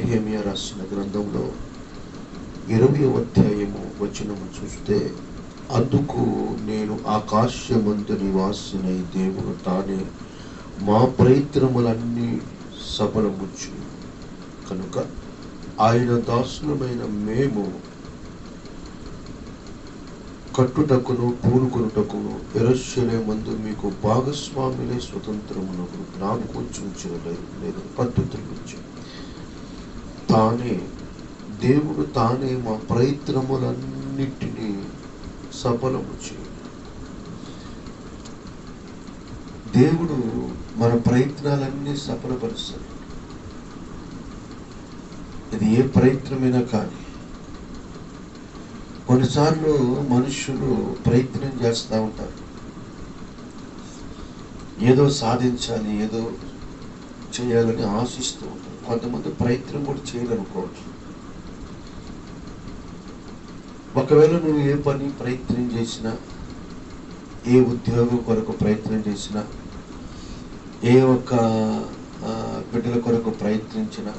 నెహెమ్యా రాసిన గ్రంథంలో 20వ అధ్యాయము వచనము చూస్తే, అందుకు నేను ఆకాశమందు నివాసినై దేవుడు తానే మా ప్రయత్నములన్నీ సఫలముచ్చు కనుక ఆయన దాసులమైన మేము కట్టుటకును పూనుకొనుటకును యెరూషలేమందు మీకు భాగస్వాములే స్వతంత్రమునకు జ్ఞాపకం చూచలేదు పద్ధతులు ఇచ్చి దేవుడు తానే మా ప్రయత్నములన్నిటినీ సఫలము చేయ. దేవుడు మన ప్రయత్నాలన్నీ సఫలపరుస్తాడు. ఇది ఏ ప్రయత్నమైనా కానీ, కొన్నిసార్లు మనుషులు ప్రయత్నం చేస్తూ ఉంటారు, ఏదో సాధించాలి, ఏదో చేయాలని ఆశిస్తూ ఉంటారు. కొంతమంది ప్రయత్నం కూడా చేయాలనుకోవచ్చు. ఒకవేళ నువ్వు ఏ పని ప్రయత్నం చేసినా, ఏ ఉద్యోగం కొరకు ప్రయత్నం చేసినా, ఏ ఒక్క బిడ్డల కొరకు ప్రయత్నించినా,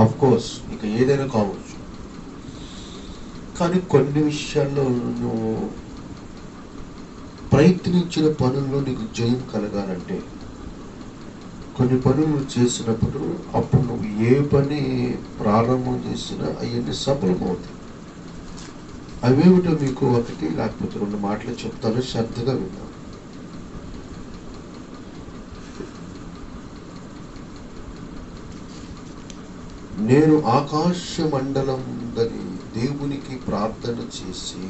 ఆఫ్ కోర్స్ ఇక ఏదైనా కావచ్చు, కానీ కొన్ని విషయాల్లో నువ్వు ప్రయత్నించిన పనుల్లో నీకు జయం కలగాలంటే కొన్ని పనులు చేసినప్పుడు అప్పుడు నువ్వు ఏ పని ప్రారంభం చేసినా అవన్నీ సఫలమవుతాయి. అవేమిటో మీకు ఒకటి లేకపోతే 2 మాటలు చెప్తాను, శ్రద్ధగా విన్నాను. నేను ఆకాశ మండలందని దేవునికి ప్రార్థన చేసి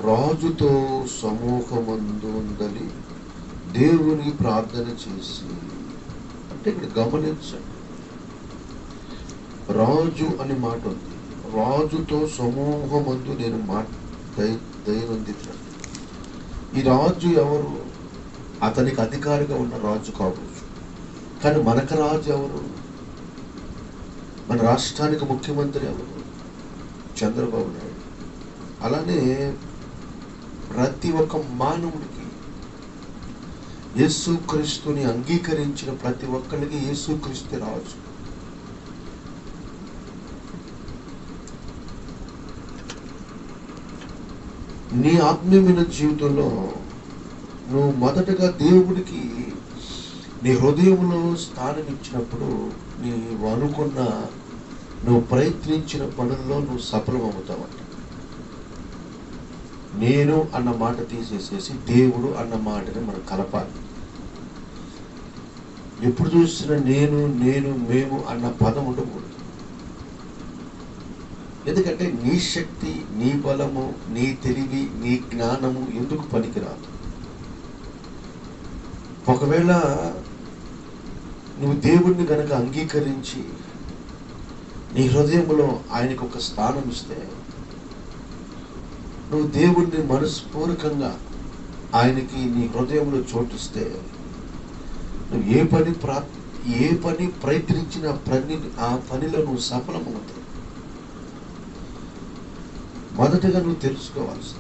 రాజుతో సమూహమందు ఉందని దేవుని ప్రార్థన చేసి, అంటే ఇక్కడ గమనించండి, రాజు అనే మాట ఉంది. రాజుతో సమూహమందు నేను దయనొందించాను. ఈ రాజు ఎవరు? అతనికి అధికారిగా ఉన్న రాజు కావచ్చు, కానీ మనకు రాజు ఎవరు? మన రాష్ట్రానికి ముఖ్యమంత్రి ఎవరు? చంద్రబాబు నాయుడు. అలానే ప్రతి ఒక్క మానవుడికి, యేసుక్రీస్తుని అంగీకరించిన ప్రతి ఒక్కరికి యేసుక్రీస్తు రాజు. నీ ఆత్మీయమైన జీవితంలో నువ్వు మొదటగా దేవుడికి నీ హృదయంలో స్థానం ఇచ్చినప్పుడు నీవు అనుకున్న, నువ్వు ప్రయత్నించిన పనుల్లో నువ్వు సఫలమవుతావంట. నేను అన్న మాట తీసేసేసి దేవుడు అన్న మాటని మనం కలపాలి. ఎప్పుడు చూసినా నేను నేను మేము అన్న పదం ఉండకూడదు. ఎందుకంటే నీ శక్తి, నీ బలము, నీ తెలివి, నీ జ్ఞానము ఎందుకు పనికిరాదు. ఒకవేళ నువ్వు దేవుణ్ణి గనక అంగీకరించి నీ హృదయంలో ఆయనకు ఒక స్థానం ఇస్తే, నువ్వు దేవుణ్ణి మనస్పూర్వకంగా ఆయనకి నీ హృదయంలో చోటిస్తే, నువ్వు ఏ పని ప్రయత్నించిన ఆ పనిలో నువ్వు సఫలమవుతావు. మొదటగా నువ్వు తెలుసుకోవాల్సి,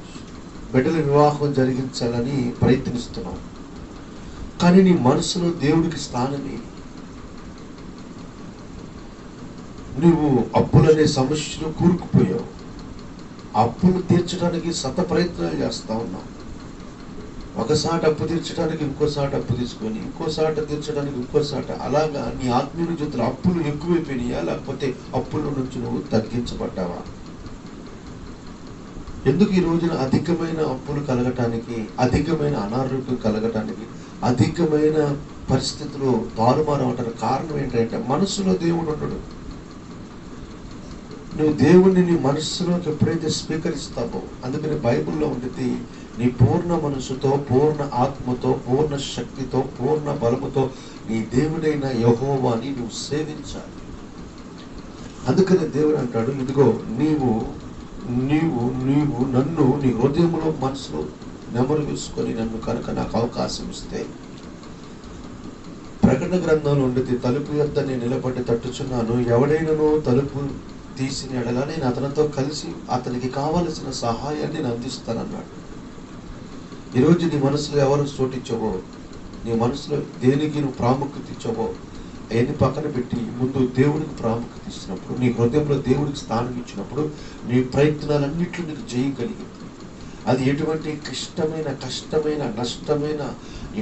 బిడ్డల వివాహం జరిగించాలని ప్రయత్నిస్తున్నావు, కానీ నీ మనసులో దేవుడికి స్థానమే. నువ్వు అప్పులనే సమస్యలో కూరుకుపోయావు. అప్పులు తీర్చడానికి ప్రయత్నాలు చేస్తా ఉన్నావు. ఒకసారి అప్పు తీర్చడానికి ఇంకోసారి అప్పు తీసుకొని, ఇంకోసారి తీర్చడానికి ఇంకోసారి, అలాగా నీ ఆత్మీయ జీవితంలో అప్పులు ఎక్కువైపోయినాయా, లేకపోతే అప్పుల నుంచి నువ్వు తగ్గించబడ్డావా? ఎందుకు ఈ రోజున అధికమైన అప్పులు కలగటానికి, అధికమైన అనారోగ్యం కలగటానికి, అధికమైన పరిస్థితులు తారుమారు అవటానికి కారణం ఏంటంటే మనస్సులో దేవుడు ఉండడు. నువ్వు దేవుణ్ణి నీ మనస్సులోకి ఎప్పుడైతే స్వీకరిస్తావో, అందుకని బైబిల్లో ఉండేది, నీ పూర్ణ మనసుతో, పూర్ణ ఆత్మతో, పూర్ణ శక్తితో, పూర్ణ బలముతో నీ దేవుడైన యెహోవాని నువ్వు సేవించాలి. అందుకని దేవుడు అంటాడు, ఇదిగో నీవు నీవు నీవు నన్ను నీ హృదయంలో, మనసులో నెమరు వేసుకొని నన్ను కనుక నాకు అవకాశం ఇస్తే, ప్రకటన గ్రంథంలో ఉండేది, తలుపు యొద్ద నేను నిలబడి తట్టుచున్నాను, ఎవడైనానో తలుపు తీసిన ఎడల నేను అతనితో కలిసి అతనికి కావలసిన సహాయాన్ని నేను అందిస్తానన్నాడు. ఈరోజు నీ మనసులో ఎవరు చోటిచ్చావో, నీ మనసులో దేనికి నువ్వు ప్రాముఖ్యత ఇచ్చావో, అవన్నీ పక్కన పెట్టి ముందు దేవుడికి ప్రాముఖ్యత ఇచ్చినప్పుడు, నీ హృదయంలో దేవుడికి స్థానం ఇచ్చినప్పుడు నీ ప్రయత్నాలన్నింటిలో నీకు జయగలిగింది. అది ఎటువంటి క్లిష్టమైన, కష్టమైన, నష్టమైన,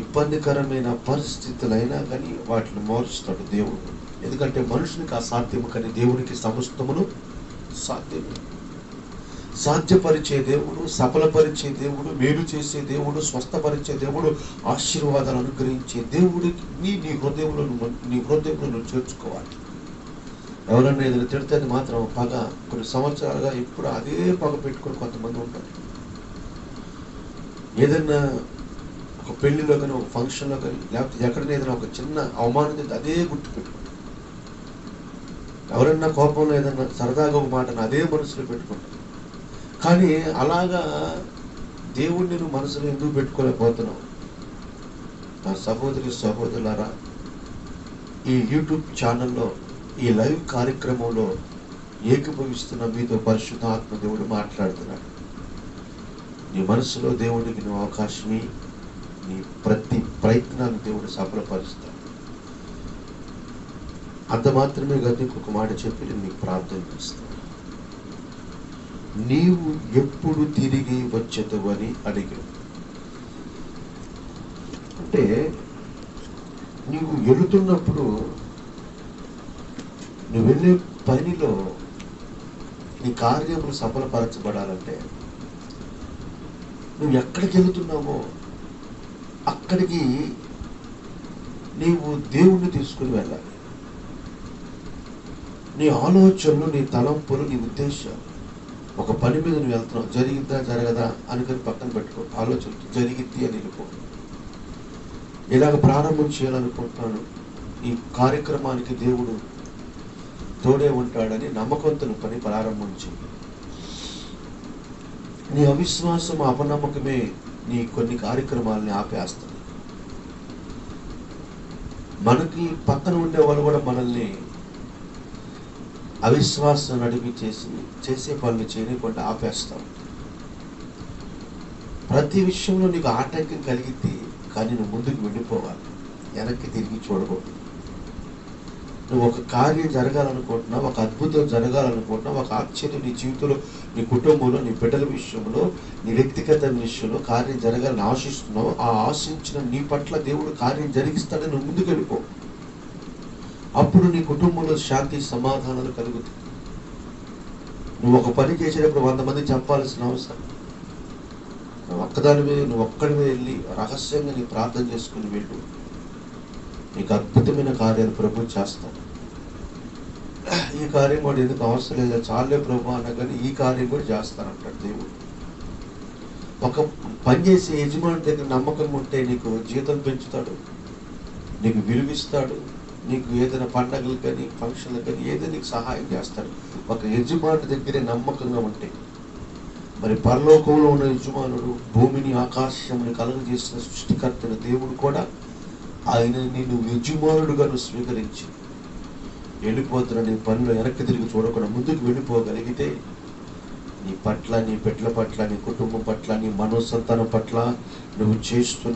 ఇబ్బందికరమైన పరిస్థితులైనా కానీ వాటిని మారుస్తాడు దేవుడు. ఎందుకంటే మనుషునికి అసాధ్యము కానీ దేవునికి సమస్తమును సాధ్యమే. సాధ్యపరిచే దేవుడు, సఫలపరిచే దేవుడు, మేలు చేసే దేవుడు, స్వస్థపరిచే దేవుడు, ఆశీర్వాదాలు అనుగ్రహించే దేవుడికి నీ హృదయంలో నువ్వు చేర్చుకోవాలి. ఎవరన్నా ఏదైనా తిడితే మాత్రం పగ, కొన్ని సంవత్సరాలుగా ఎప్పుడు అదే పగ పెట్టుకొని కొంతమంది ఉంటారు. ఏదన్నా ఒక పెళ్లిలో కానీ, ఒక ఫంక్షన్లో కానీ, లేకపోతే ఎక్కడైనా ఏదైనా ఒక చిన్న అవమానం చేస్తే అదే గుర్తు పెట్టుకుంటారు. ఎవరన్నా కోపంలో ఏదన్నా సరదాగా ఒక మాటను అదే మనసులో పెట్టుకుంటారు. కానీ అలాగా దేవుడిని నువ్వు మనసులో ఎందుకు పెట్టుకోలేకపోతున్నావు? నా సహోదరులారా, ఈ యూట్యూబ్ ఛానల్లో, ఈ లైవ్ కార్యక్రమంలో ఏకీభవిస్తున్న మీతో పరిశుద్ధాత్మ దేవుడు మాట్లాడుతున్నాడు. నీ మనసులో దేవుడికి నువ్వు అవకాశమే, నీ ప్రతి ప్రయత్నాన్ని దేవుడు సఫలపరుస్తాడు. అంత మాత్రమే కాదు, ఇంకొక మాట చెప్పి నేను నీకు ప్రార్థన చేస్తాను. నీవు ఎప్పుడు తిరిగి వచ్చేదవు అని అడిగావు. అంటే నీవు వెళుతున్నప్పుడు, నువ్వు వెళ్ళే పనిలో నీ కార్యములు సఫలపరచబడాలంటే నువ్వు ఎక్కడికి వెళుతున్నావో అక్కడికి నీవు దేవుణ్ణి తీసుకుని వెళ్ళాలి. నీ ఆలోచనలు, నీ తలంపులు, నీ ఉద్దేశాలు, ఒక పని మీద నువ్వు వెళ్తున్నావు, జరిగిద్దా జరగదా అనుకుని పక్కన పెట్టుకో. ఆలోచన జరిగిద్ది అని వెళ్ళిపో. ఇలాగ ప్రారంభం చేయాలనుకుంటున్నాను, ఈ కార్యక్రమానికి దేవుడు తోడే ఉంటాడని నమ్మకంతో పని ప్రారంభం చేయి. నీ అవిశ్వాసం, అపనమ్మకమే నీ కొన్ని కార్యక్రమాలని ఆపేస్తుంది. మనకి పక్కన ఉండే వాళ్ళు కూడా మనల్ని అవిశ్వాసం నడిపి చేసే పనులు చేయకుండా ఆపేస్తాం. ప్రతి విషయంలో నీకు ఆటంకం కలిగిద్ది, కానీ నువ్వు ముందుకు వెళ్ళిపోవాలి, వెనక్కి తిరిగి చూడకూడదు. నువ్వు ఒక కార్యం జరగాలనుకుంటున్నావు, ఒక అద్భుతం జరగాలనుకుంటున్నావు, ఒక ఆశ్చర్యం నీ జీవితంలో, నీ కుటుంబంలో, నీ బిడ్డల విషయంలో, నీ వ్యక్తిగత విషయంలో కార్యం జరగాలని ఆశిస్తున్నావు. ఆ ఆశించిన నీ పట్ల దేవుడు కార్యం జరిగిస్తాడని నువ్వు ముందుకు వెళ్ళిపో. అప్పుడు నీ కుటుంబంలో శాంతి, సమాధానాలు కలుగుతాయి. నువ్వు ఒక పని చేసేటప్పుడు 100 మంది చెప్పాల్సిన అవసరం. నువ్వు ఒక్కడివే వెళ్ళి రహస్యంగా నీ ప్రార్థన చేసుకుని వెళ్ళు. నీకు అద్భుతమైన కార్యాలు ప్రభు చేస్తాడు. ఈ కార్యం కూడా ఎందుకు అవసరం లేదా, చాలే ప్రభు అనగానే ఈ కార్యం కూడా చేస్తానంటాడు దేవుడు. ఒక పని చేసే యజమాని దగ్గర నమ్మకం ఉంటే నీకు జీతం పెంచుతాడు, నీకు విలువిస్తాడు, నీకు ఏదైనా పండగలు కానీ, ఫంక్షన్లు కానీ ఏదైనా నీకు సహాయం చేస్తాడు. ఒక యజమాని దగ్గరే నమ్మకంగా ఉంటే. మరి పరలోకంలో ఉన్న యజమానుడు, భూమిని ఆకాశముని కలుగజేసిన సృష్టికర్తన దేవుడు కూడా ఆయన నిన్ను యజమానుడుగా నువ్వు స్వీకరించి వెళ్ళిపోతున్న నీ పనిలో వెనక్కి తిరిగి చూడకుండా ముందుకు వెళ్ళిపోగలిగితే నీ పట్ల, నీ బిడ్డల పట్ల, నీ కుటుంబం పట్ల, నీ మనోసంతానం పట్ల నువ్వు చేస్తున్న